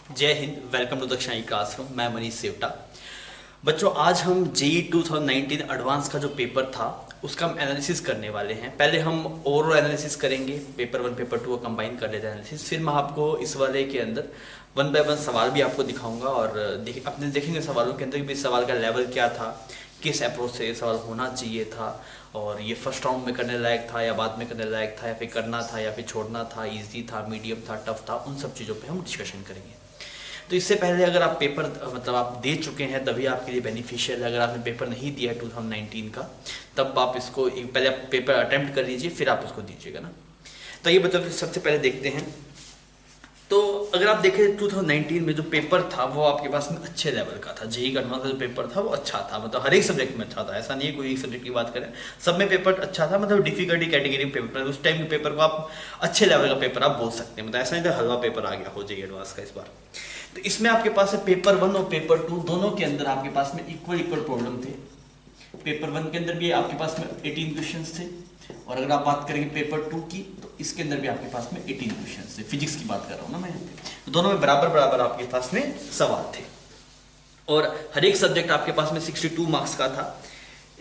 जय हिंद। Welcome to Dakshinai classroom. मैं मनीष सेवटा। बच्चों, आज हम जेई 2019 एडवांस का जो पेपर था उसका हम एनालिसिस करने वाले हैं। पहले हम ओवरऑल एनालिसिस करेंगे, पेपर 1 पेपर 2 को कंबाइन कर लेते हैं एनालिसिस। फिर मैं आपको इस वाले के अंदर 1 बाय 1 सवाल भी आपको दिखाऊंगा और अपने देखेंगे सवालों के अंदर भी सवाल का लेवल क्या था, किस अप्रोच से ये सवाल होना चाहिए था, और ये फर्स्ट राउंड में करने लायक था या बाद में करने लायक था, या फिर करना था या फिर छोड़ना था, इजी था, मीडियम था, टफ था, उन सब चीज़ों पे हम डिस्कशन करेंगे। तो इससे पहले अगर आप पेपर मतलब आप दे चुके हैं तभी आपके लिए बेनिफिशियल है। अगर आपने पेपर नहीं दिया है 2019 का, तब आप इसको पहले आप पेपर अटेम्प्ट कर लीजिए, फिर आप उसको दीजिएगा ना। तो ये मतलब सबसे पहले देखते हैं। तो अगर आप देखें 2019 में जो पेपर था वो आपके पास में अच्छे लेवल का था। जेईई का एडवांस का जो पेपर था वो अच्छा था, मतलब हर एक सब्जेक्ट में अच्छा था। ऐसा नहीं है कोई एक सब्जेक्ट की बात करें, सब में पेपर अच्छा था। मतलब डिफिकल्टी कैटेगरी पेपर, उस टाइम के पेपर को आप अच्छे लेवल का पेपर आप बोल सकते हैं। मतलब ऐसा नहीं था हलवा पेपर आ गया हो जेईई एडवांस का इस बार। तो इसमें आपके पास है पेपर 1 और पेपर 2 दोनों के अंदर आपके पास में इक्वल प्रॉब्लम थे। पेपर 1 के अंदर भी आपके पास में 18 क्वेश्चंस थे, और अगर आप बात करेंगे पेपर 2 की तो इसके अंदर भी आपके पास में 18 क्वेश्चंस थे। फिजिक्स की बात कर रहा हूँ ना मैं यहाँ पे। तो दोनों में बराबर बराबर आपके पास में सवाल थे, और हर एक सब्जेक्ट आपके पास में 62 मार्क्स का था।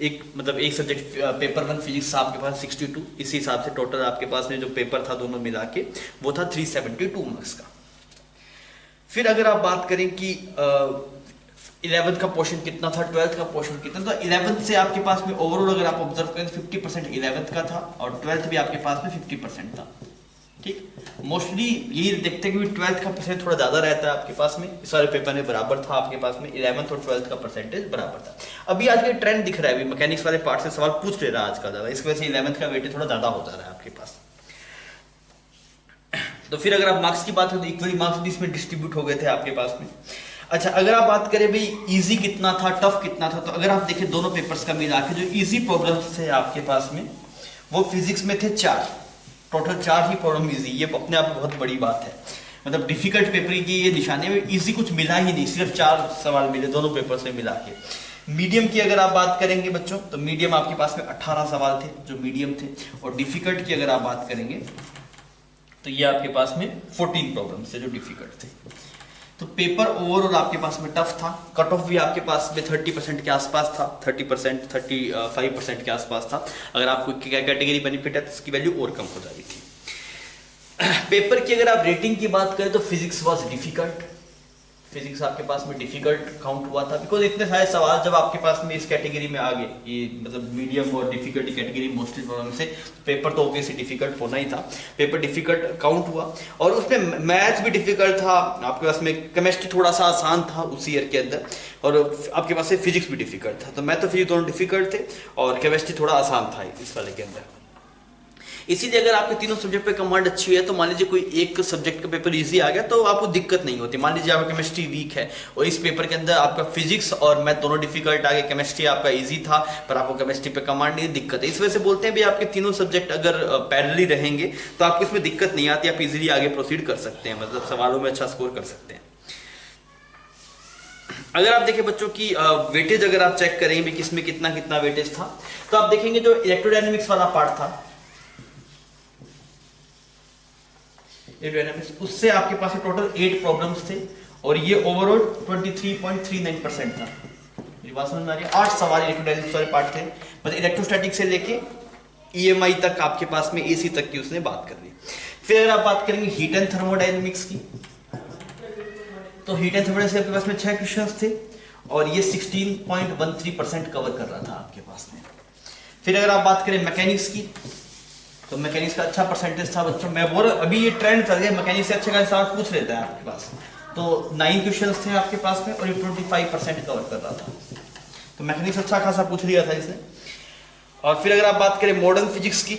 एक मतलब एक सब्जेक्ट पेपर 1 फिजिक्स था आपके पास 62, इसी हिसाब से टोटल आपके पास में जो पेपर था दोनों मिला के वो था 372 मार्क्स का। फिर अगर आप बात करें कि 11th का पोर्शन कितना था, 12th का पोर्शन कितना था, 11th से आपके पास में ओवरऑल अगर आप ऑब्जर्व करें 50% 11th का था, और 12th भी आपके पास में 50% था। ठीक, मोस्टली यही देखते हैं कि 12th का परसेंट थोड़ा ज्यादा रहता है आपके पास में। इस वाले पेपर में बराबर था आपके पास में 11th और 12th का परसेंटेज बराबर था। अभी आज का ट्रेंड दिख रहा है, अभी मैकेनिक्स वाले पार्ट से सवाल पूछ ले रहा है आज का ज्यादा, इस वजह से 11th का वेटेज थोड़ा ज्यादा हो जा रहा है आपके पास। तो फिर अगर आप मार्क्स की बात करें तो इक्वली मार्क्स भी इसमें डिस्ट्रीब्यूट हो गए थे आपके पास में। अच्छा, अगर आप बात करें भाई इजी कितना था, टफ कितना था, तो अगर आप देखें दोनों पेपर्स का मिला के जो इजी प्रॉब्लम्स थे आपके पास में वो फिजिक्स में थे 4, टोटल 4 ही प्रॉब्लम इजी। ये अपने आप में बहुत बड़ी बात है। मतलब डिफिकल्ट पेपर की ये निशानी में इजी कुछ मिला ही नहीं, सिर्फ 4 सवाल मिले दोनों पेपर से मिला के। मीडियम की अगर आप बात करेंगे बच्चों तो मीडियम आपके पास में 18 सवाल थे जो मीडियम थे, और डिफिकल्ट की अगर आप बात करेंगे तो ये आपके पास में 14 प्रॉब्लम्स थे जो डिफिकल्ट थे। तो पेपर ओवरऑल आपके पास में टफ था। कट ऑफ भी आपके पास में 30% के आसपास था, 30% 35% के आसपास था। अगर आपको कैटेगरी बेनिफिट है तो उसकी वैल्यू और कम हो जाती थी। पेपर की अगर आप रेटिंग की बात करें तो फिजिक्स वाज डिफिकल्ट। फिजिक्स आपके पास में डिफिकल्ट काउंट हुआ था, बिकॉज इतने सारे सवाल जब आपके पास में इस कैटेगरी में आ गए, ये मतलब मीडियम और डिफिकल्टी कैटेगरी मोस्टली प्रॉब्लम से, पेपर तो ऑब्वियसली डिफिकल्ट होना ही था। पेपर डिफिकल्ट काउंट हुआ, और उसमें मैथ्स भी डिफिकल्ट था आपके पास में, केमिस्ट्री थोड़ा सा आसान था उसी ईयर के अंदर, और आपके पास से फिजिक्स भी डिफिकल्ट था। तो मैथ और फिजिक्स दोनों डिफिकल्ट थे, और केमिस्ट्री थोड़ा आसान था इस वाले के अंदर। इसीलिए अगर आपके तीनों सब्जेक्ट पे कमांड अच्छी है तो मान लीजिए कोई एक सब्जेक्ट का पेपर इजी आ गया तो आपको दिक्कत नहीं होती। मान लीजिए आपका केमिस्ट्री वीक है और इस पेपर के अंदर आपका फिजिक्स और मैथ दोनों डिफिकल्ट आ गए, केमिस्ट्री आपका इजी था पर आपको केमिस्ट्री पे कमांड नहीं, दिक्कत है। इस वजह से बोलते हैं भी आपके तीनों सब्जेक्ट अगर पैरेलली रहेंगे तो आपको इसमें दिक्कत नहीं आती, आप इजीली आगे प्रोसीड कर सकते हैं, मतलब सवालों में अच्छा स्कोर कर सकते हैं। अगर आप देखें बच्चों की वेटेज अगर आप चेक करें भी किसमें कितना कितना वेटेज था, तो आप देखेंगे जो इलेक्ट्रोडायनेमिक्स वाला पार्ट था, उससे आपके पास टोटल 8 प्रॉब्लम्स थे, और ये ओवरऑल 23.39% था। मेरी बात समझ में आ रही है? 8 सवाल इलेक्ट्रोडायनेमिक्स वाले पार्ट थे, मतलब इलेक्ट्रोस्टैटिक से लेके ईएमआई तक आपके पास में एसी तक की उसने बात कर ली। फिर अगर आप बात करेंगे हीट एंड थर्मोडायनेमिक्स की, तो हीट एंड थर्मोडायनेमिक्स आपके पास में 6 क्वेश्चंस थे, और ये 16.13% कवर कर रहा था आपके पास में। फिर अगर आप बात करें मैकेनिक्स की, तो मैकेनिक्स का अच्छा परसेंटेज था बच्चों। मैं बोल अभी ये ट्रेंड चल गया, मैकेनिक्स से अच्छे का सवाल पूछ लेता है आपके पास। तो 9 क्वेश्चंस थे आपके पास में, और ये 25% कवर कर रहा था। तो मैकेनिक्स अच्छा खासा पूछ लिया था इसने। और फिर अगर आप बात करें मॉडर्न फिजिक्स की,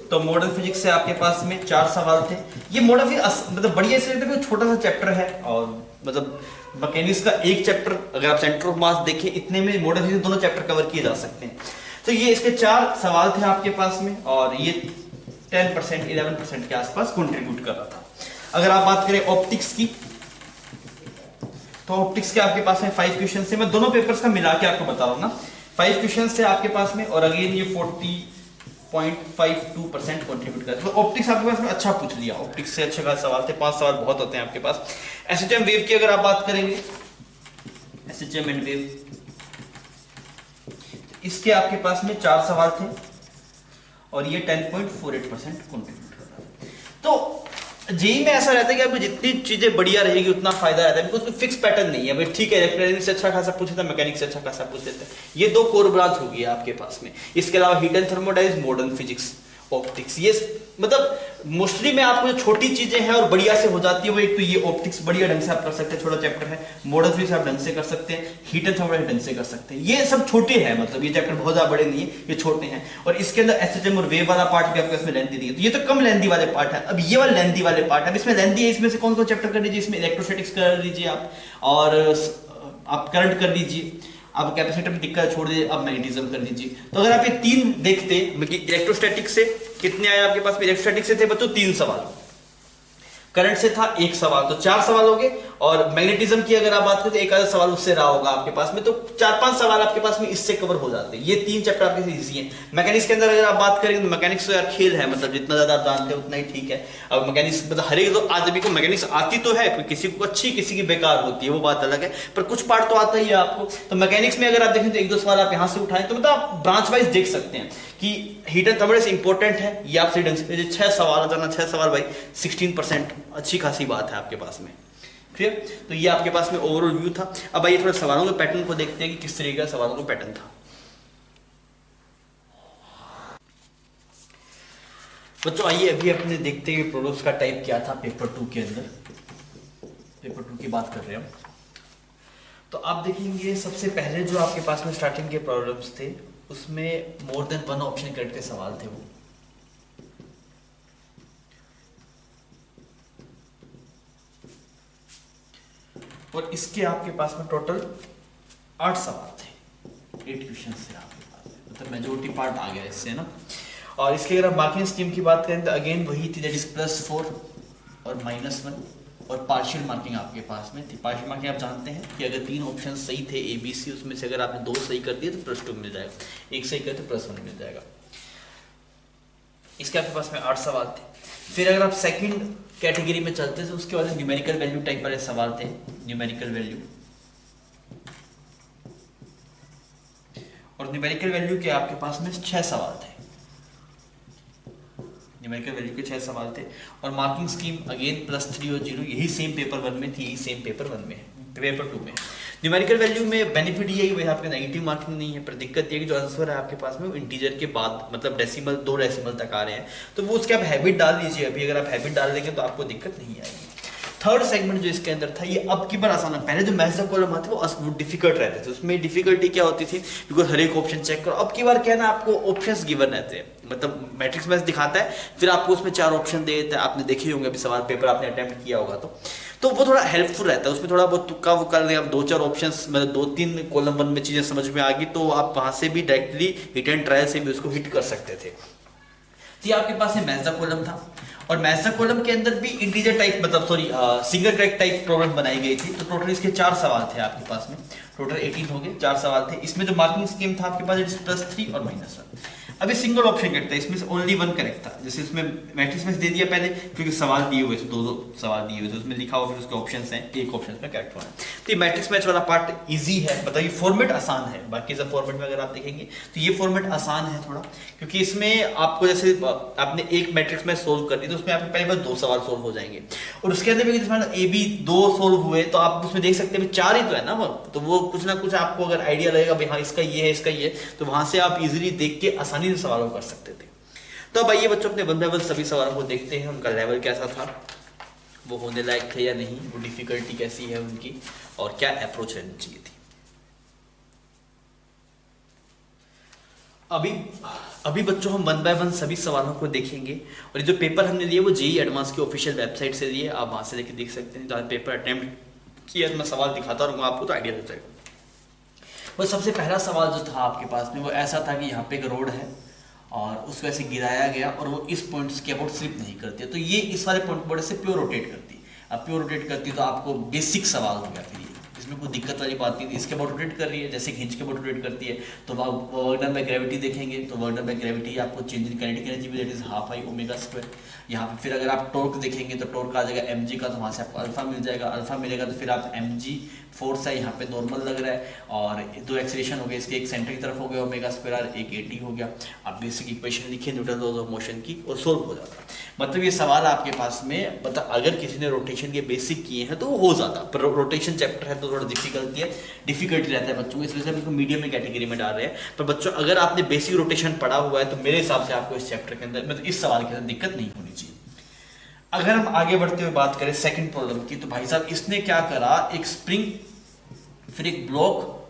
तो मॉडर्न फिजिक्स से आपके पास में 4 सवाल थे। ये मॉडर्न फिजिक्स मतलब बढ़िया इसलिए छोटा सा चैप्टर है, और मतलब मैकेनिक्स का एक चैप्टर अगर आप सेंटर ऑफ मास देखें इतने में मॉडर्न फिजिक्स दोनों चैप्टर कवर किए जा सकते हैं। तो ये इसके 4 सवाल थे आपके पास में, और ये 10% 11% के आसपास कंट्रीब्यूट कर रहा था। अगर आप बात करें ऑप्टिक्स की, तो ऑप्टिक्स के आपके पास में 5 क्वेश्चन थे। मैं दोनों पेपर्स का मिला के आपको बता रहा हूं ना, 5 क्वेश्चन थे आपके पास में, और अगेन ये 6.52% कंट्रीब्यूट करता है। तो ऑप्टिक्स आपके पास में अच्छा पूछ लिया, ऑप्टिक्स से अच्छे खास सवाल थे, 5 सवाल बहुत होते हैं आपके पास। एसएचएम वेव की अगर आप बात करेंगे, एसएचएम एंड वेव, इसके आपके पास में 4 सवाल थे और ये 10.48% कंट्रीब्यूट कर रहा है। तो जेई में ऐसा रहता है कि आपको जितनी चीजें बढ़िया रहेगी उतना फायदा रहता है, बिकॉज उसमें फिक्स पैटर्न नहीं है। भाई ठीक है, इलेक्ट्रॉनिक्स से अच्छा खासा पूछे था, मैकेनिक्स से अच्छा खासा पूछ लेते हैं। ये 2 कोर ब्रांच होगी आपके पास में। इसके अलावा heat and thermodynamics, modern physics, optics, ये मतलब मोस्टली में आपको जो छोटी चीजें हैं और बढ़िया से हो जाती है वो एक तो ये ऑप्टिक्स बढ़िया ढंग से आप कर सकते हैं, छोटा चैप्टर है। मॉडर्न फिजिक्स आप ढंग से कर सकते हैं, हीट एंड थर्मोडाइनमिक्स ढंग से कर सकते हैं। ये सब छोटे हैं, मतलब ये चैप्टर बहुत ज्यादा बड़े नहीं है, ये छोटे हैं। और इसके अंदर एसएचएम और वेव वाला पार्ट भी आपको इसमें लेंथी दी है, तो ये तो कम लेंथी वाले पार्ट है। अब ये वाले लेंथी वाले पार्ट है, अब इसमें लेंथी है, इसमें से कौन कौन चैप्टर कर लीजिए, इसमें इलेक्ट्रोस्टैटिक्स कर लीजिए आप, और आप करंट कर लीजिए, आप कैपेसिटर में दिक्कत छोड़ दीजिए, आप मैग्नेटिज्म कर लीजिए। तो अगर आप ये 3 देखते, इलेक्ट्रोस्टैटिक से कितने आए आपके पास में, इलेक्ट्रोस्टैटिक से थे बच्चों 3 सवाल, करंट से था 1 सवाल, तो 4 सवाल हो गए। और मैग्नेटिज्म की अगर आप बात करें तो एक आधा सवाल उससे रहा होगा आपके पास में, तो 4-5 सवाल आपके पास में इससे कवर हो जाते हैं। ये 3 चैप्टर आपके इजी हैं। मैकेनिक्स के अंदर अगर आप बात करें तो मैकेनिक्स तो यार खेल है, मतलब जितना ज्यादा आप जानते हैं उतना ही ठीक है। अब मैकेनिक्स मतलब हर एक आदमी को मैकेनिक्स आती तो है, किसी को अच्छी किसी की बेकार होती है, वो बात अलग है, पर कुछ पार्ट तो आता ही है आपको। तो मैकेनिक्स में अगर आप देखें तो 1-2 सवाल आप यहाँ से उठाएं, तो मतलब आप ब्रांच वाइज देख सकते हैं कि हीट एंड थर्मोडाइनमिक्स इंपॉर्टेंट है, ये आप सही ढंग से 6 सवाल आ जाना, 6 सवाल भाई 16%, अच्छी खासी बात है आपके पास में। क्लियर? तो ये आपके पास में ओवरऑल व्यू था। अब आइए थोड़ा सवालों के पैटर्न को देखते हैं कि किस तरीके का सवालों का पैटर्न था। बच्चों आइए अभी अपने देखते हैं प्रोडक्ट्स का टाइप क्या था पेपर 2 के अंदर। पेपर 2 की बात कर रहे हैं हम, तो आप देखेंगे सबसे पहले जो आपके पास में स्टार्टिंग के प्रॉब्लम्स थे उसमें मोर देन 1 ऑप्शन करेक्ट के सवाल थे वो। और इसके आपके पास में टोटल 8 सवाल थे, 8 क्वेश्चन थे आपके पास में, मतलब मेजोरिटी पार्ट आ गया इससे ना। और इसके अगर आप मार्किंग स्कीम की बात करें तो अगेन वही थी, दैट इज +4 और -1 और पार्शियल मार्किंग आपके पास में थी। पार्शियल मार्किंग आप जानते हैं कि अगर 3 ऑप्शन सही थे ABC, उसमें से अगर आपने 2 सही कर दिए तो +2 मिल जाएगा, 1 सही कर तो +1 मिल जाएगा। इसके आपके पास में 8 सवाल थे। फिर अगर आप सेकंड कैटेगरी में चलते तो उसके बाद न्यूमेरिकल वैल्यू टाइप वाले सवाल थे, न्यूमेरिकल वैल्यू। और न्यूमेरिकल वैल्यू के आपके पास में 6 सवाल थे, न्यूमेरिकल वैल्यू के 6 सवाल थे। और मार्किंग स्कीम अगेन +3 और 0, यही सेम पेपर 1 में थी, यही सेम पेपर 1 में है, पेपर 2 में। न्यूमेरिकल वैल्यू में बेनिफिट ये है आपके नेगेटिव मार्किंग नहीं है, पर दिक्कत ये है कि जो आंसर है आपके पास में वो इंटीजर के बाद मतलब डेसिमल 2 डेसिमल तक आ रहे हैं, तो वो उसके आप हैबिट डाल लीजिए। अभी अगर आप हैबिट डाल देंगे तो आपको दिक्कत नहीं आएगी। थर्ड सेगमेंट जो इसके अंदर था ये अब की बार आसान है। पहले जो मैथ्स का कॉलम आते वो डिफिकल्ट रहते थे, उसमें डिफिकल्टी क्या होती थी बिकॉज हर एक ऑप्शन चेक करो। अब की बार क्या है ना, आपको ऑप्शंस गिवन रहते हैं, मतलब मैट्रिक्स मैथ्स दिखाता है, फिर आपको उसमें 4 ऑप्शन दे देता है। आपने देखे होंगे अभी सवाल पेपर आपने अटेम्प्ट किया होगा तो वो थोड़ा हेल्पफुल रहता है, उसमें थोड़ा बहुत तुक्का वो कर दें आप 2-4 ऑप्शंस, मतलब 2-3 कॉलम 1 में चीजें समझ में आ गई तो आप वहां से भी डायरेक्टली हिट एंड ट्रायल से भी उसको हिट कर सकते थे। तो ये आपके पास मैथ्स का कॉलम था और मैथ्स का कॉलम के अंदर भी इंटीजर टाइप मतलब सिंगल ट्रैक टाइप प्रॉब्लम बनाई गई थी। तो टोटल इसके 4 सवाल थे आपके पास में, टोटल 18 हो गए, 4 सवाल थे। इसमें जो मार्किंग स्कीम था आपके पास +3 और -1। अभी सिंगल ऑप्शन करेक्ट था, इसमें से ओनली 1 करेक्ट था। जैसे इसमें मैट्रिक्स में दे दिया पहले क्योंकि सवाल दिए हुए थे, 2 सवाल दिए हुए थे, उसमें लिखा हुआ फिर उसके ऑप्शंस हैं, एक ऑप्शन में करेक्ट होना है। तो ये मैट्रिक्स मैच वाला पार्ट इजी है, मतलब ये फॉर्मेट आसान है। बाकी सब फॉर्मेट में अगर आप देखेंगे तो ये फॉर्मेट आसान है थोड़ा, क्योंकि इसमें आपको जैसे आपने एक मैट्रिक्स में सोल्व कर दी तो उसमें आपके पहले 2 सवाल सोल्व हो जाएंगे और उसके अंदर भी AB 2 सोल्व हुए तो आप उसमें देख सकते हैं 4 ही तो है ना वो, तो वो कुछ ना कुछ आपको अगर आइडिया लगेगा भाई हाँ इसका ये है इसका ये, तो वहां से आप इजीली देख के आसानी से सवालों कर सकते थे। तो अब आइए बच्चों अपने 1 बाय 1 सभी सवालों को देखते हैं, उनका लेवल कैसा था, वो होने लायक थे या नहीं, वो डिफिकल्टी कैसी है उनकी और क्या अप्रोच रहनी चाहिए थी। अभी बच्चों हम 1 बाय 1 सभी सवालों को देखेंगे और ये जो पेपर हमने लिए वो जेईई एडवांस की ऑफिशियल वेबसाइट से लिए, आप वहां से लेके देख सकते हैं। जहाँ पेपर अटेम्प्ट किया तो मैं सवाल दिखाता रहूँगा आपको तो आइडिया हो जाएगा। वो सबसे पहला सवाल जो था आपके पास में वो ऐसा था कि यहाँ पे एक रोड है और उसको ऐसे गिराया गया और वो इस पॉइंट के अबाउट स्लिप नहीं करती, तो ये इस वाले पॉइंट पर से प्योर रोटेट करती। अब प्योर रोटेट करती तो आपको बेसिक सवाल हो गया, फिर इस इसमें कोई दिक्कत वाली बात नहीं थी। इसके अबाउट रोटेट कर रही है, जैसे हिंज के अबाउट रोटेट करती है, तो वर्क डन बाय ग्रेविटी देखेंगे, तो वर्क डन बाय ग्रेविटी आपको चेंज इन काइनेटिक एनर्जी भी that is half I omega square. यहाँ पे फिर अगर आप टॉर्क देखेंगे तो टॉर्क आ जाएगा mg का, तो वहाँ से आपको अल्फा मिल जाएगा, अल्फा मिलेगा तो फिर आप mg फोर्स है यहाँ पे नॉर्मल लग रहा है, और दो एक्सीलरेशन हो गए इसके, एक सेंटर की तरफ हो गया ओमेगा स्क्वायर, एक 80 हो गया। आप बेसिक इक्वेशन लिखिए न्यूटन लॉज ऑफ मोशन की और सोल्व हो जाता। मतलब ये सवाल आपके पास में, मतलब अगर किसी ने रोटेशन के बेसिक किए हैं तो वो हो जाता, पर रोटेशन चैप्टर है तो थोड़ा डिफिकल्टी रहता है बच्चों को, इसलिए हम इसको मीडियम में कैटेगरी में डाल रहे हैं। पर बच्चों अगर आपने बेसिक रोटेशन पढ़ा हुआ है तो मेरे हिसाब से आपको इस चैप्टर के अंदर, मतलब इस सवाल के अंदर दिक्कत नहीं होनी चाहिए। अगर हम आगे बढ़ते हुए बात करें सेकंड प्रॉब्लम की, तो भाई साहब इसने क्या करा, एक स्प्रिंग, फिर एक ब्लॉक,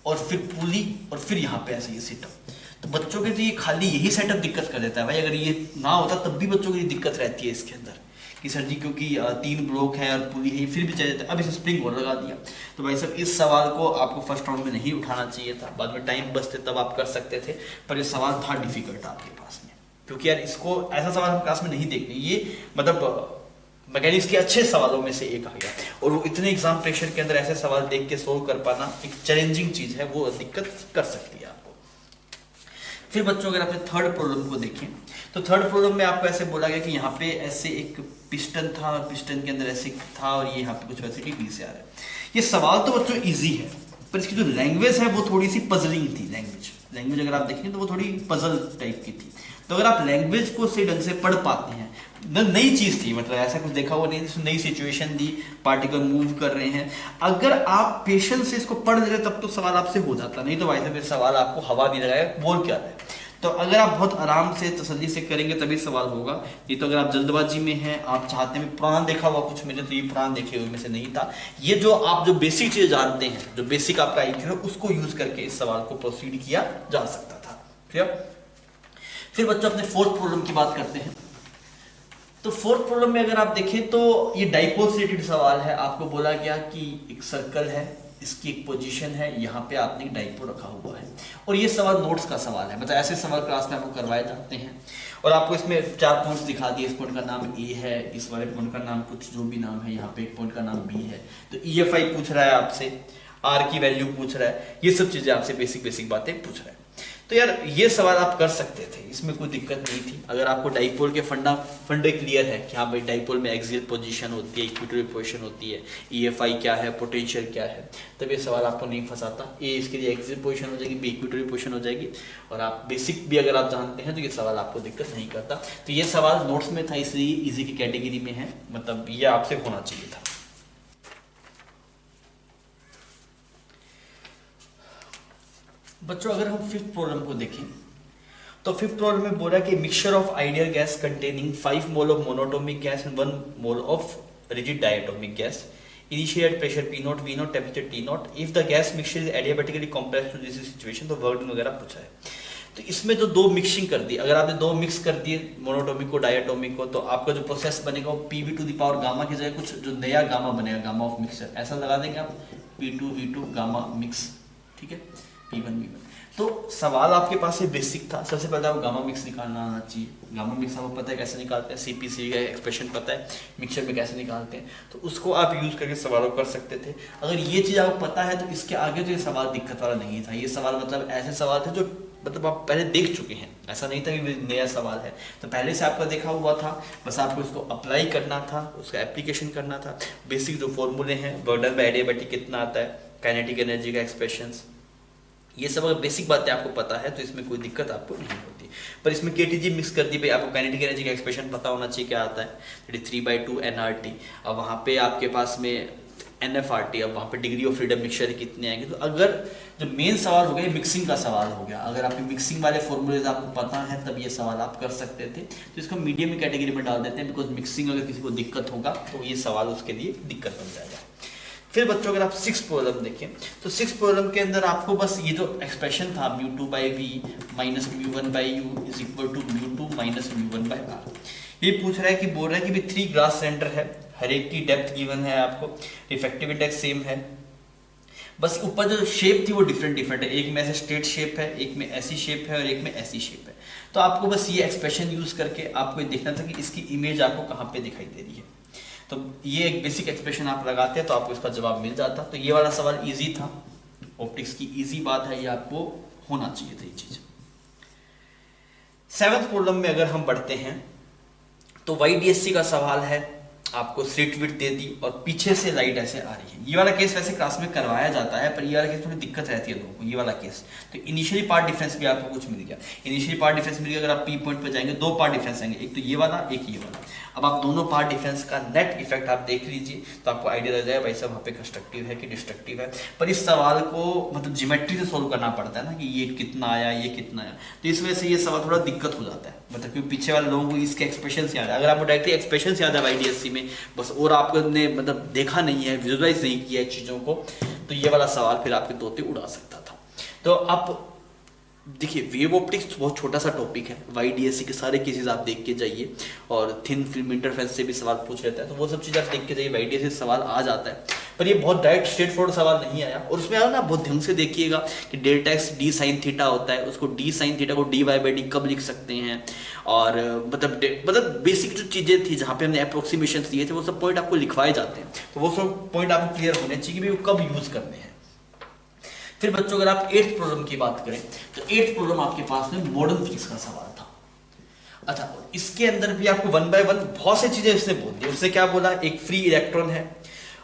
और फिर पुली, और फिर यहाँ पे ऐसे ये सेटअप। तो बच्चों के लिए खाली यही सेटअप दिक्कत कर देता है भाई। अगर ये ना होता तब भी बच्चों के लिए दिक्कत रहती है इसके अंदर कि सर जी क्योंकि 3 ब्लॉक है और पुली है, फिर भी चल जाता है। अब इसे स्प्रिंग और लगा दिया। तो भाई साहब इस सवाल को आपको फर्स्ट राउंड में नहीं उठाना चाहिए था, बाद में टाइम बचते तब आप कर सकते थे, पर ये सवाल था डिफिकल्ट आपके पास में, क्योंकि यार इसको ऐसा सवाल हम क्लास में नहीं देखते। ये मतलब मैकेनिक्स के अच्छे सवालों में से एक आ गया, और वो इतने एग्जाम प्रेशर के अंदर ऐसे सवाल देख के सोल्व कर पाना एक चैलेंजिंग चीज है, वो दिक्कत कर सकती है आपको। फिर बच्चों अगर आपने थर्ड प्रॉब्लम को देखें, तो थर्ड प्रॉब्लम में आपको ऐसे बोला गया कि यहाँ पे ऐसे एक पिस्टन था, और पिस्टन के अंदर ऐसे था, और ये यहाँ पे कुछ वेलोसिटी v से आ रहा है। ये सवाल तो बच्चों इजी है, पर इसकी जो लैंग्वेज है वो थोड़ी सी पजलिंग थी। लैंग्वेज अगर आप देखें तो वो थोड़ी पजल टाइप की थी। तो अगर आप लैंग्वेज को सही ढंग से पढ़ पाते हैं, नई चीज थी, मतलब ऐसा कुछ देखा हुआ नहीं, नई सिचुएशन दी, पार्टिकल मूव कर रहे हैं, अगर आप पेशेंस से इसको पढ़ रहे तब तो सवाल आपसे हो जाता, नहीं तो भाई साहब सवाल आपको हवा नहीं लगाएगा, बोल क्या रहा है। तो अगर आप बहुत आराम से तसल्ली से करेंगे तभी सवाल होगा। ये तो अगर आप जल्दबाजी में हैं, आप चाहते हैं पुराना देखा हुआ कुछ मिले, तो ये पुराना देखे हुए में से नहीं था। ये जो आप जो बेसिक चीज जानते हैं, जो बेसिक आपका आईक्यू है, उसको यूज करके इस सवाल को प्रोसीड किया जा सकता था। फिर बच्चों अपने फोर्थ प्रॉब्लम की बात करते हैं। तो फोर्थ प्रॉब्लम में अगर आप देखें तो ये डाइपोल से रिलेटेड सवाल है। आपको बोला गया कि एक सर्कल है, इसकी एक पोजीशन है, यहाँ पे आपने एक डाइपोल रखा हुआ है, और ये सवाल नोट्स का सवाल है, मतलब ऐसे सवाल क्लास में आपको करवाए जाते हैं। और आपको इसमें 4 पॉइंट्स दिखा दिए, इस पॉइंट का नाम ए है, इस वाले पॉइंट का नाम कुछ जो भी नाम है, यहाँ पे एक पॉइंट का नाम बी है। तो EFI पूछ रहा है आपसे, आर की वैल्यू पूछ रहा है, ये सब चीजें आपसे बेसिक बातें पूछ रहा है। तो यार ये सवाल आप कर सकते थे, इसमें कोई दिक्कत नहीं थी, अगर आपको डाइपोल के फंडे क्लियर है कि हाँ भाई डाइपोल में एक्सियल पोजीशन होती है, इक्वेटोरियल पोजीशन होती है, EFI क्या है, पोटेंशियल क्या है, तब ये सवाल आपको नहीं फंसाता। ए इसके लिए एक्सियल पोजीशन हो जाएगी, बी इक्वेटोरियल पोजीशन हो जाएगी, और आप बेसिक भी अगर आप जानते हैं तो ये सवाल आपको दिक्कत नहीं करता। तो ये सवाल नोट्स में था, इसलिए इजी की कैटेगरी में है, मतलब ये आपसे होना चाहिए था। बच्चों अगर हम फिफ्थ प्रॉब्लम को देखें, तो फिफ्थ प्रॉब्लम में बोला कि mixture of ideal gas containing 5 mole of monatomic gas and 1 mole of rigid diatomic gas, initial pressure P0, V0, temperature T0, if the gas mixture is adiabatically complex to this situation, तो work done वगैरह पूछा है। तो इसमें जो 2 mixing कर दी, अगर आपने 2 मिक्स कर दिए मोनोटोमिक को डायटोमिक को, तो आपका जो प्रोसेस बनेगा वो PV to the power gamma की जगह कुछ जो नया गामा बनेगा, गामा ऑफ मिक्सचर ऐसा लगा देंगे आप, P2 V2 गामा मिक्स, ठीक है, P1 V1। तो सवाल आपके पास से बेसिक था, सबसे पहले आपको गामा मिक्स निकालना आना चाहिए। गामा मिक्स आपको पता है कैसे निकालते हैं, CPC का एक्सप्रेशन पता है, मिक्सचर में कैसे निकालते हैं, तो उसको आप यूज करके सवालों कर सकते थे। अगर ये चीज़ आपको पता है तो इसके आगे तो ये सवाल दिक्कत वाला नहीं था। ये सवाल मतलब ऐसे सवाल थे जो मतलब आप पहले देख चुके हैं, ऐसा नहीं था कि नया सवाल है, तो पहले से आपका देखा हुआ था, बस आपको इसको अप्लाई करना था, उसका एप्लीकेशन करना था। बेसिक जो फॉर्मूले हैं, वर्क डन बाय एडियाबेटिक कितना आता है, काइनेटिक एनर्जी का एक्सप्रेशंस, ये सब अगर बेसिक बातें आपको पता है तो इसमें कोई दिक्कत आपको नहीं होती। पर इसमें KTG मिक्स कर दी भाई, आपको काइनेटिक एनर्जी का एक्सप्रेशन पता होना चाहिए क्या आता है, 3/2 nRT। अब वहाँ पे आपके पास में NFRT, अब वहाँ पे डिग्री ऑफ फ्रीडम मिक्सचर कितने आएंगे। तो अगर जो मेन सवाल हो गया मिक्सिंग का सवाल हो गया, अगर आपके मिक्सिंग वाले फॉर्मूलेज आपको पता है तब ये सवाल आप कर सकते थे। तो इसको मीडियम की कैटेगरी में डाल देते हैं, बिकॉज मिक्सिंग अगर किसी को दिक्कत होगा तो ये सवाल उसके लिए दिक्कत बन जाएगा। फिर बच्चों अगर आप 6 प्रॉब्लम देखें, तो 6 प्रॉब्लम के अंदर आपको बस ये जो एक्सप्रेशन था μ2/v minus μ1/u is equal to μ2 minus μ1/r, ये पूछ रहा है कि बोल रहा है कि भी 3 ग्लास सिलेंडर है, हर एक की डेप्थ गिवन है आपको, रिफ्रैक्टिव इंडेक्स सेम है, बस ऊपर जो शेप थी वो डिफरेंट है, एक में ऐसे स्ट्रेट शेप है, एक में ऐसी शेप है और एक में ऐसी शेप है। तो आपको बस ये एक्सप्रेशन यूज करके आपको ये देखना था कि इसकी इमेज आपको कहाँ पे दिखाई दे रही है। तो ये एक बेसिक एक्सप्रेशन आप लगाते हैं तो आपको इसका जवाब मिल जाता। तो ये वाला सवाल इजी था, ऑप्टिक्स की इजी बात है, ये आपको होना चाहिए था ये चीज। 7th प्रॉब्लम में अगर हम बढ़ते हैं तो YDSC का सवाल है, आपको स्लिट विड्थ दे दी और पीछे से लाइट ऐसे आ रही है। ये वाला केस वैसे क्लास में करवाया जाता है, पर ये वाला केस थोड़ी दिक्कत रहती है लोगों को, ये वाला केस। तो इनिशियली पार्ट डिफरेंस भी आपको कुछ मिल गया, इनिशियली पार्ट डिफरेंस मिल गया। अगर आप पी पॉइंट पे जाएंगे 2 पार्ट डिफरेंस आएंगे, एक तो ये वाला, एक ये वाला। अब आप दोनों पार्ट डिफरेंस का नेट इफेक्ट आप देख लीजिए तो आपको आइडिया लग जाएगा भाई साहब वहाँ पे कंस्ट्रक्टिव है कि डिस्ट्रक्टिव है। पर इस सवाल को मतलब ज्योमेट्री से सोल्व करना पड़ता है ना, कि ये कितना आया, ये कितना आया। तो इस वजह से ये सवाल थोड़ा दिक्कत हो जाता है, मतलब क्योंकि पीछे वाले लोगों को इसके एक्सप्रेशन याद है। अगर आपको डायरेक्टली एक्सप्रेशन याद है YDSC में बस, और आपने मतलब देखा नहीं है, विजुअलाइज नहीं किया है चीज़ों को, तो ये वाला सवाल फिर आपके तोते उड़ा सकता था। तो आप देखिए वेव ऑप्टिक्स बहुत छोटा सा टॉपिक है, YDSC के सारे केसेस आप देख के जाइए, और थिन फिल्म इंटरफेरेंस से भी सवाल पूछ लेता है, तो वो सब चीज़ आप देख के जाइए, YDSC से सवाल आ जाता है। पर ये बहुत डायरेक्ट स्ट्रेट फॉरवर्ड सवाल नहीं आया, और उसमें आया ना बहुत ध्यान से देखिएगा कि delta x D sine theta होता है, उसको डी साइन थीटा को dy/d कब लिख सकते हैं, और मतलब बेसिक जो चीज़ें थी जहाँ पे हमने अप्रोक्सीमेशन दिए थे वो सब पॉइंट आपको लिखवाए जाते हैं, तो वो सब पॉइंट आपको क्लियर होने चाहिए कि वो कब यूज करने हैं। फिर बच्चों अगर आप 8th प्रॉब्लम की बात करें तो 8th प्रॉब्लम आपके पास में मॉडर्न फिजिक्स का सवाल था। अच्छा, इसके अंदर भी आपको 1 बाय 1 बहुत सी चीजें इसने बोल दी। उसने क्या बोला, एक फ्री इलेक्ट्रॉन है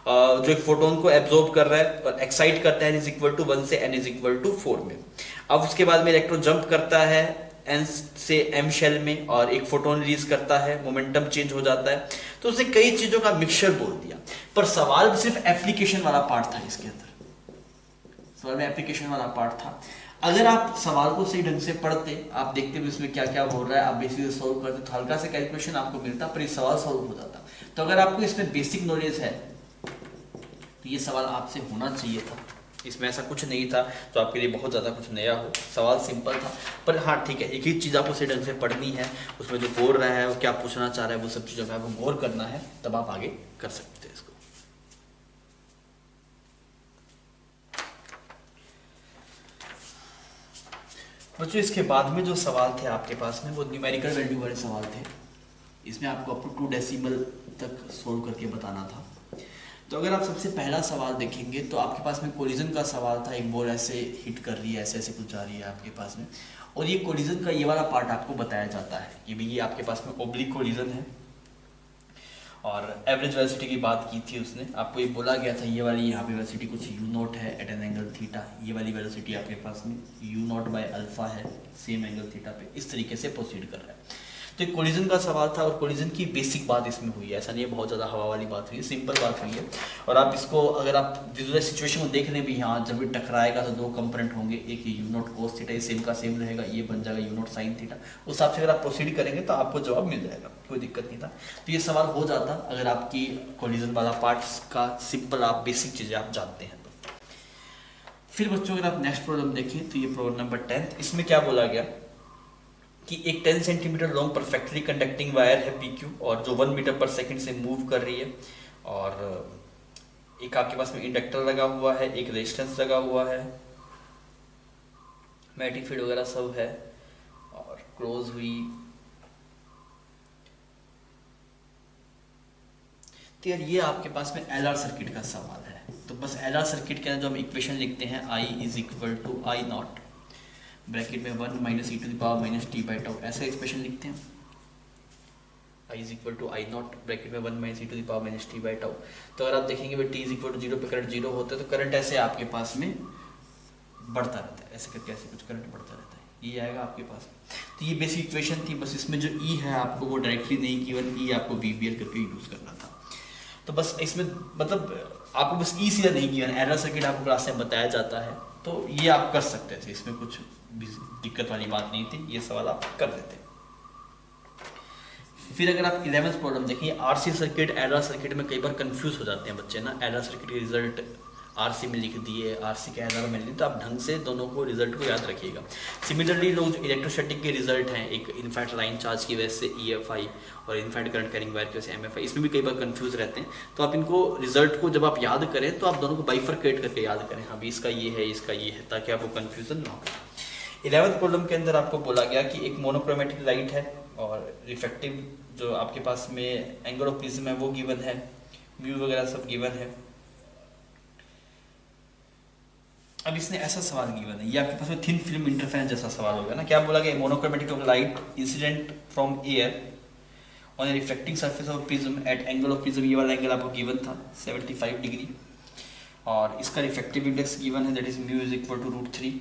जो एक फोटोन को एब्जॉर्ब कर रहा है और एक्साइट करता है n=1 से n=4 में। अब उसके बाद में इलेक्ट्रॉन जंप करता है n से m शेल में और एक फोटोन रिलीज करता है, मोमेंटम चेंज हो जाता है। तो उसने कई चीजों का मिक्सचर बोल दिया, पर सवाल सिर्फ एप्लीकेशन वाला पार्ट था। इसके अंदर सवाल में एप्लीकेशन वाला पार्ट था। अगर आप सवाल को सही ढंग से पढ़ते, आप देखते भी इसमें क्या क्या हो रहा है, आप बेसिक सोल्व करते तो हल्का से कैलकुलेशन आपको मिलता, पर ये सवाल सॉल्व हो जाता। तो अगर आपको इसमें बेसिक नॉलेज है तो ये सवाल आपसे होना चाहिए था। इसमें ऐसा कुछ नहीं था तो आपके लिए बहुत ज़्यादा कुछ नया हो, सवाल सिंपल था। पर हाँ ठीक है, एक ही चीज़ आपको सही ढंग से पढ़नी है, उसमें जो बोल रहा है वो क्या पूछना चाह रहा है वो सब चीज़ों में आपको गौर करना है, तब आप आगे कर सकते हैं इसको। बच्चों इसके बाद में जो सवाल थे आपके पास में वो न्यूमेरिकल वैल्यू वाले सवाल थे। इसमें आपको अप टू 2 डेसिमल तक सोल्व करके बताना था। तो अगर आप सबसे पहला सवाल देखेंगे तो आपके पास में कोलिजन का सवाल था। एक बॉल ऐसे हिट कर रही है, ऐसे ऐसे कुछ जा रही है आपके पास में, और ये कोलिजन का ये वाला पार्ट आपको बताया जाता है कि भाई ये आपके पास में ओब्लिक कोलिजन है। और एवरेज वेलोसिटी की बात की थी उसने, आपको ये बोला गया था ये वाली यहाँ पे वेलोसिटी कुछ u0 है एट एन एंगल थीटा, ये वाली वेलोसिटी आपके पास में u0/अल्फा है सेम एंगल थीटा पे, इस तरीके से प्रोसीड कर रहा है। तो एक कोलिजन का सवाल था और कोलिजन की बेसिक बात इसमें हुई है, ऐसा नहीं है बहुत ज़्यादा हवा वाली बात हुई है, सिंपल बात हुई है। और आप इसको अगर आप विजुअल सिचुएशन को देख लें भी, हाँ जब भी टकराएगा तो 2 कंपोनेंट होंगे, एक u0 cos थीटा, ये सेम का सेम रहेगा, ये बन जाएगा u0 sin थीटा। उस हिसाब से अगर आप प्रोसीड करेंगे तो आपको जवाब मिल जाएगा, कोई दिक्कत नहीं था। तो ये सवाल हो जाता अगर आपकी कोलिजन वाला पार्ट्स का सिंपल आप बेसिक चीज़ें आप जानते हैं तो। फिर बच्चों अगर आप नेक्स्ट प्रॉब्लम देखें तो ये प्रॉब्लम नंबर 10, इसमें क्या बोला गया कि एक 10 centimetre long perfectly conducting wire है PQ और जो 1 मीटर पर सेकंड से मूव कर रही है, और एक आपके पास में इंडक्टर लगा हुआ है, एक रेजिस्टेंस लगा हुआ है, मैग्नेटिक फील्ड वगैरह सब है और क्लोज हुई। तो यार ये आपके पास में LR सर्किट का सवाल है। तो बस LR सर्किट के अंदर जो हम इक्वेशन लिखते हैं I=I0 ब्रैकेट में 1 - e⁻ t/τ, ऐसा एक्सप्रेशन लिखते हैं। I=I0 ब्रैकेट में 1 - e⁻ t/τ। तो अगर आप देखेंगे भाई t=0 पे करंट 0 होता है तो करंट ऐसे आपके पास में बढ़ता रहता है, ऐसे करके ऐसे कुछ करंट बढ़ता रहता है, ये आएगा आपके पास। तो ये बेसिक इक्वेशन थी, बस इसमें जो E है आपको वो डायरेक्टली नहीं गिवन, E आपको VBL करके यूज़ करना था। तो बस इसमें मतलब आपको बस E सीधा नहीं गिवन, एरर सर्किट आपको क्लास में बताया जाता है, तो ये आप कर सकते थे, इसमें कुछ दिक्कत वाली बात नहीं थी, ये सवाल आप कर देते। फिर अगर आप 11th प्रॉब्लम देखिए, RC सर्किट एरर सर्किट में कई बार कंफ्यूज हो जाते हैं बच्चे ना, एरर सर्किट के रिजल्ट RC में लिख दिए, RC के एरर में लिख, तो आप ढंग से दोनों को रिजल्ट को याद रखिएगा। सिमिलरली लोग जो इलेक्ट्रोस्टैटिक के रिजल्ट हैं, एक इनफैक्ट लाइन चार्ज की वजह से EFI और इनफैक्ट करंट कैरिंग वायर की वजह से MFI, इसमें भी कई बार कंफ्यूज रहते हैं। तो आप इनको रिजल्ट को जब आप याद करें तो आप दोनों को बाइफरकेट करके याद करें, हाँ इसका ये है इसका ये है, ताकि आपको कन्फ्यूजन ना हो। 11th प्रॉब्लम के अंदर आपको बोला गया कि एक मोनोक्रोमेटिक लाइट है और रिफ्लेक्टिव जो आपके पास में एंगल ऑफ प्रिज्म है वो गिवन है, म्यू वगैरह सब गिवन है। अब इसने ऐसा सवाल गिवन है, ये आपके पास में थिन फिल्म इंटरफेरेंस जैसा सवाल होगा ना। क्या बोला गया, monochromatic of light incident from air on a reflecting surface of prism at angle of prism, ये वाला एंगल आपको गिवन था 75 डिग्री, और इसका रिफ्लेक्टिव इंडेक्स गिवन है that is mu is equal to √3,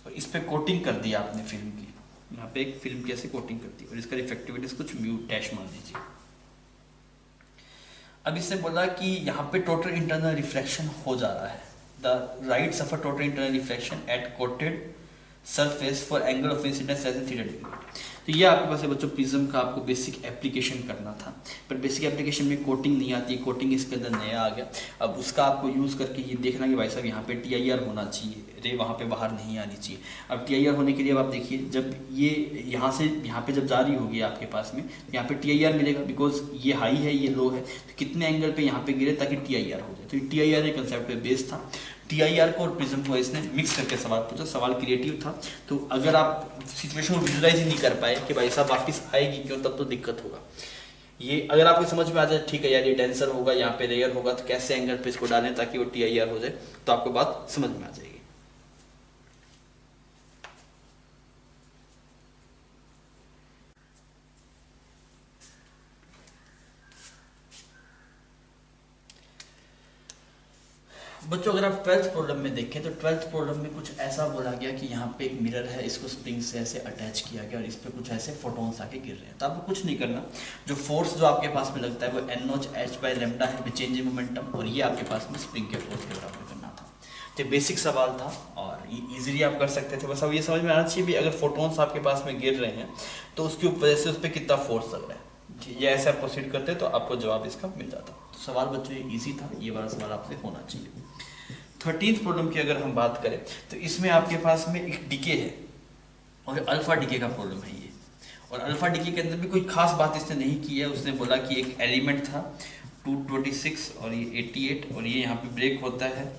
और इस पे कोटिंग कर दिया आपने फिल्म की, यहाँ पे एक फिल्म की ऐसे कोटिंग कर दी, और इसका रिफ्लेक्टिव इंडेक्स कुछ म्यू डैश मान दीजिए। अब इसने बोला कि यहाँ पे टोटल इंटरनल रिफ्लेक्शन हो जा रहा है, the right suffer total internal reflection at coated surface for angle of incidence as 3 degree. तो ये आपके पास है बच्चों प्रिज्म का आपको बेसिक एप्लीकेशन करना था, पर बेसिक एप्लीकेशन में कोटिंग नहीं आती, कोटिंग इसके अंदर नया आ गया। अब उसका आपको यूज़ करके ये देखना कि भाई साहब यहाँ पे TIR होना चाहिए, रे वहाँ पे बाहर नहीं आनी चाहिए। अब TIR होने के लिए अब आप देखिए, जब ये यहाँ से यहाँ पे जब जारी होगी आपके पास में, यहाँ पे TIR मिलेगा, बिकॉज ये हाई है ये लो है, तो कितने एंगल पे यहाँ पे गिरे ताकि TIR हो जाए। तो ये TIR एक कंसेप्ट पे बेस था, TIR को और प्रिज्म को इसने मिक्स करके सवाल पूछा, सवाल क्रिएटिव था। तो अगर आप सिचुएशन को विजुलाइज ही नहीं कर पाए कि भाई साहब वापस आएगी क्यों, तब तो दिक्कत होगा। ये अगर आपको समझ में आ जाए ठीक है यार ये डेंसर होगा, यहाँ पे रेयर होगा, तो कैसे एंगल पे इसको डालें ताकि वो TIR हो जाए, तो आपको बात समझ में आ जाएगी। बच्चों अगर आप 12th प्रॉब्लम में देखें तो 12th प्रॉब्लम में कुछ ऐसा बोला गया कि यहाँ पे एक मिरर है, इसको स्प्रिंग से ऐसे अटैच किया गया और इस पे कुछ ऐसे फोटोन्स आके गिर रहे हैं। तो आपको कुछ नहीं करना, जो फोर्स जो आपके पास में लगता है वो n0h/λ है विद चेंज इन मोमेंटम, और ये आपके पास में स्प्रिंग के फोर्स के बराबर करना था। तो बेसिक सवाल था और इजीली आप कर सकते थे। बस अब ये समझ में आना चाहिए भी अगर फोटोन्स आपके पास में गिर रहे हैं तो उसकी वजह से उस पर कितना फोर्स लग रहा है, ये ऐसे आप प्रोसीड करते तो आपको जवाब इसका मिल जाता। तो सवाल बच्चों ये ईजी था, ये वाला सवाल आपसे होना चाहिए। 13th प्रॉब्लम की अगर हम बात करें तो इसमें आपके पास में एक डीके है और अल्फा डीके का प्रॉब्लम है ये, और अल्फा डीके के अंदर भी कोई खास बात इसने नहीं की है। उसने बोला कि एक एलिमेंट था 226 और ये 88, और ये यहाँ पे ब्रेक होता है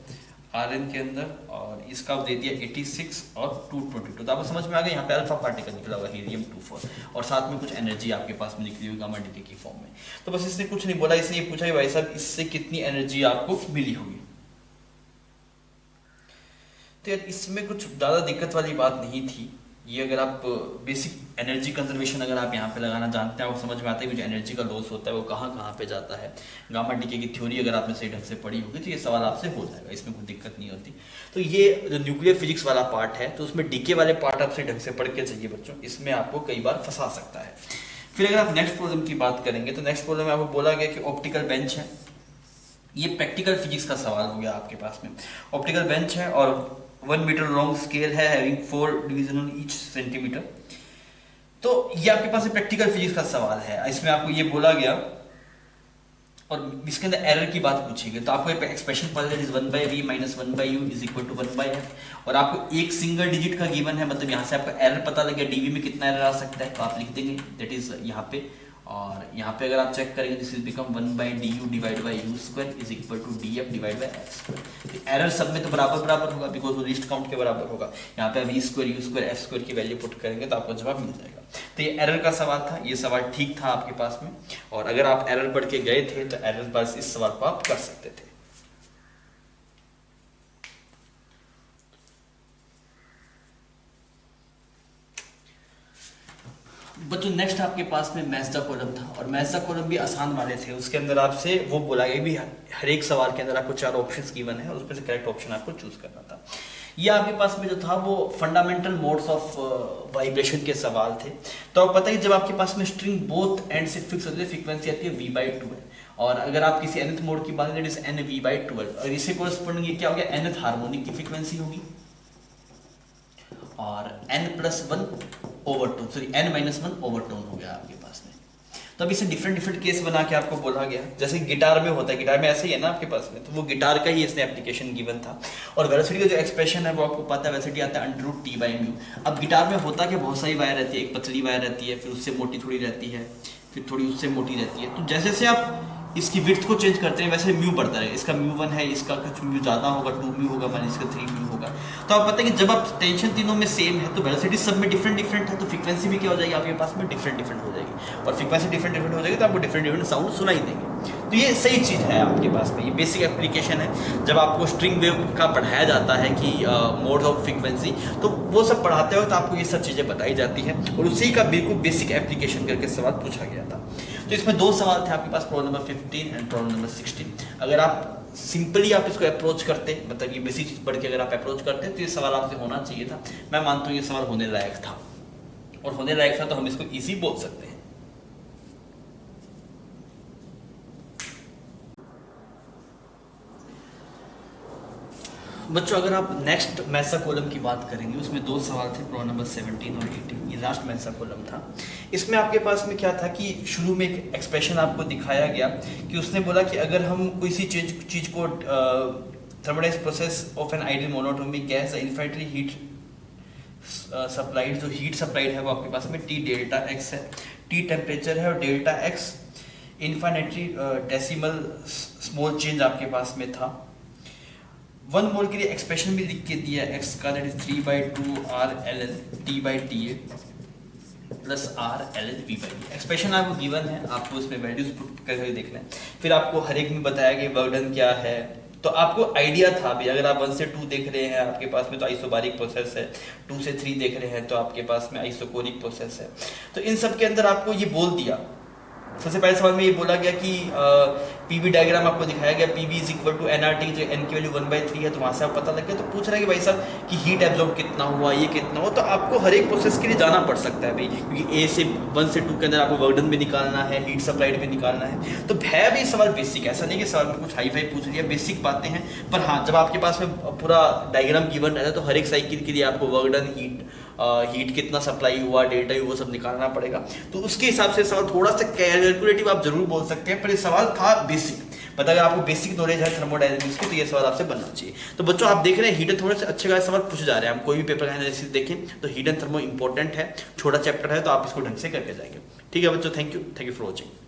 Rn के अंदर, और इसका दे दिया 86 और 222। तो आपको समझ में आ गया, यहाँ पे अल्फा पार्टिकल निकला हुआ हीलियम-24, और साथ में कुछ एनर्जी आपके पास में निकली हुई गामा डीके की फॉर्म में। तो बस इसने कुछ नहीं बोला, इसने ये पूछा कि भाई साहब इससे कितनी एनर्जी आपको मिली होगी। तो यार इसमें कुछ ज़्यादा दिक्कत वाली बात नहीं थी, ये अगर आप बेसिक एनर्जी कंजर्वेशन अगर आप यहाँ पे लगाना जानते हैं, आपको समझ में आता है कि जो एनर्जी का लॉस होता है वो कहाँ कहाँ पे जाता है। गामा डीके की थ्योरी अगर आपने सही ढंग से पढ़ी होगी तो ये सवाल आपसे हो जाएगा, इसमें कोई दिक्कत नहीं होती। तो ये जो न्यूक्लियर फिजिक्स वाला पार्ट है तो उसमें डीके वाले पार्ट आप सही ढंग से पढ़ के चाहिए बच्चों, इसमें आपको कई बार फंसा सकता है। फिर अगर आप नेक्स्ट प्रॉब्लम की बात करेंगे तो नेक्स्ट प्रॉब्लम में आपको बोला गया कि ऑप्टिकल बेंच है, ये प्रैक्टिकल फिजिक्स का सवाल हो गया आपके पास में। ऑप्टिकल बेंच है और 1 मीटर लॉन्ग स्केल है having 4 division on each centimetre. तो ये आपके पास प्रैक्टिकल फिजिक्स का सवाल है, इसमें आपको ये बोला गया और इसके अंदर एरर की बात पूछी गई। तो आपको एक्सप्रेशन पता है 1/v minus 1/u is equal to 1/f, और आपको एक सिंगल डिजिट का गिवन है, मतलब यहाँ से आपको एरर पता लग गया डीवी में कितना एरर आ सकता है, तो आप लिख देंगे दैट इज यहाँ पे। और यहाँ पे अगर आप चेक करेंगे this is become 1/du divide by u square is equal to df divide by f square. Error सब में तो बराबर बराबर होगा बिकॉज वो लीस्ट काउंट के बराबर होगा। यहाँ पे v square u square f square की वैल्यू पुट करेंगे तो आपको जवाब मिल जाएगा। तो ये एरर का सवाल था, ये सवाल ठीक था आपके पास में, और अगर आप एरर पढ़ के गए थे तो एरर बस इस सवाल को आप कर सकते थे। बच्चों नेक्स्ट आपके पास में मैथ्स का कॉलम था, और मैथ्स का कॉलम भी आसान वाले थे। उसके अंदर आपसे वो बोला गया भी हर एक सवाल के अंदर आपको 4 ऑप्शंस गिवन है और उसमें से करेक्ट ऑप्शन आपको चूज करना था। ये आपके पास में जो था वो फंडामेंटल मोड्स ऑफ वाइब्रेशन के सवाल थे। तो आप पता है जब आपके पास में स्ट्रिंग बोथ एंड से फिक्स होती है, फ्रीक्वेंसी आती है v/2 है, और अगर आप किसी nth मोड की बात करें इज nv/12, और इसे कोरस्पोंडिंग ये क्या हो गया nth हार्मोनिक की फ्रीक्वेंसी होगी, और n+1/2 सॉरी n-1/2 हो गया आपके पास में। तो अब इसे डिफरेंट केस बना के आपको बोला गया, जैसे गिटार में होता है, गिटार में ऐसे ही है ना आपके पास में, तो वो गिटार का ही इसने एप्लीकेशन गिवन था। और वेलोसिटी का जो एक्सप्रेशन है वो आपको पता है, वेलोसिटी आता है √T/μ। अब गिटार में होता कि बहुत सारी वायर रहती है, एक पतली वायर रहती है, फिर उससे मोटी थोड़ी रहती है, फिर थोड़ी उससे मोटी रहती है। तो जैसे जैसे आप इसकी विड्थ को चेंज करते हैं वैसे म्यू बढ़ता रहेगा। इसका म्यू 1 है, इसका कुछ म्यू ज़्यादा होगा, 2 म्यू होगा, मान इसका 3 म्यू होगा। तो आप पता है कि जब आप टेंशन तीनों में सेम है तो वेलोसिटी सब में डिफरेंट डिफरेंट है, तो फ्रीक्वेंसी भी क्या हो जाएगी आपके पास में डिफरेंट डिफरेंट हो जाएगी, और फ्रीक्वेंसी डिफरेंट डिफरेंट हो जाएगी तो आपको डिफरेंट डिफरेंट साउंड सुनाई देंगे। तो ये सही चीज़ है आपके पास में, ये बेसिक एप्लीकेशन है। जब आपको स्ट्रिंग वेव का पढ़ाया जाता है कि मोड ऑफ फ्रीक्वेंसी, तो वो सब पढ़ाते वक्त आपको ये सब चीज़ें बताई जाती है, और उसी का बिल्कुल बेसिक एप्लीकेशन करके सवाल पूछा गया था। तो इसमें 2 सवाल थे आपके पास, problem number 15 and problem number 16। अगर आप सिंपली आप इसको अप्रोच करते, मतलब ये बेसिक चीज पढ़ के अगर आप अप्रोच करते तो ये सवाल आपसे होना चाहिए था। मैं मानता हूँ ये सवाल होने लायक था, और होने लायक था तो हम इसको इजी बोल सकते हैं। बच्चों अगर आप नेक्स्ट मैसा कॉलम की बात करेंगे, उसमें 2 सवाल थे, प्रॉब्लम नंबर 17 और 18। ये लास्ट मैसा कॉलम था। इसमें आपके पास में क्या था कि शुरू में एक एक्सप्रेशन आपको दिखाया गया कि उसने बोला कि अगर हम कोई सी चीज को thermodynamic process of an ideal monatomic gas infinitely heat supplied, जो हीट सप्लाइड है वो आपके पास में T डेल्टा x है, T टेम्परेचर है, और delta x infinitely decimal small change आपके पास में था। 1 मोल के लिए एक्सप्रेशन भी लिख के दिया है x का, that is 3/2 r ln T by TA plus r ln V by D। Expression आपको गिवन है, आपको इसमें वैल्यूज पुट करके देखना है। फिर आपको हर एक में बताया गया वर्क डन क्या है, तो आपको आइडिया था भी। अगर आप 1 से 2 देख रहे हैं आपके पास में तो आइसोबारिक प्रोसेस है, 2 से 3 देख रहे हैं तो आपके पास में आइसोकोरिक प्रोसेस है। तो इन सब के अंदर आपको ये बोल दिया, सबसे पहले सवाल में ये बोला गया कि पीवी डायग्राम आपको दिखाया गया, PV is equal to NRT, जो एन की वैल्यू 1/3 है, तो वहां से आप पता लग गया। तो पूछ रहा है कि भाई साहब कि हीट एब्जॉर्ब कितना हुआ, ये कितना हुआ, तो आपको हर एक प्रोसेस के लिए जाना पड़ सकता है भाई, क्योंकि ए से 1 से 2 के अंदर आपको वर्क डन भी निकालना है, हीट सप्लाइड भी निकालना है। तो है भी सवाल बेसिक, ऐसा नहीं कि सवाल में कुछ हाई फाई पूछ लिया, बेसिक बातें हैं। पर हाँ, जब आपके पास में पूरा डायग्राम गिवन रहता है तो हर एक साइकिल के लिए आपको वर्क डन, हीट कितना सप्लाई हुआ, डेल्टा वो सब निकालना पड़ेगा। तो उसके हिसाब से सवाल थोड़ा सा कैलकुलेटिव आप जरूर बोल सकते हैं, पर ये सवाल था बेसिक। पता अगर आपको बेसिक नॉलेज है थर्मोडायनामिक्स की तो ये सवाल आपसे बनना चाहिए। तो बच्चों आप देख रहे हैं हीट एंड थर्मो से अच्छे खासे सवाल पूछे जा रहे हैं। हम कोई भी पेपर का एनालिसिस देखें तो हीट एंड थर्मो इंपॉर्टेंट है, छोटा चैप्टर है, तो आप इसको ढंग से करके जाएंगे। ठीक है बच्चों, थैंक यू फॉर वॉचिंग।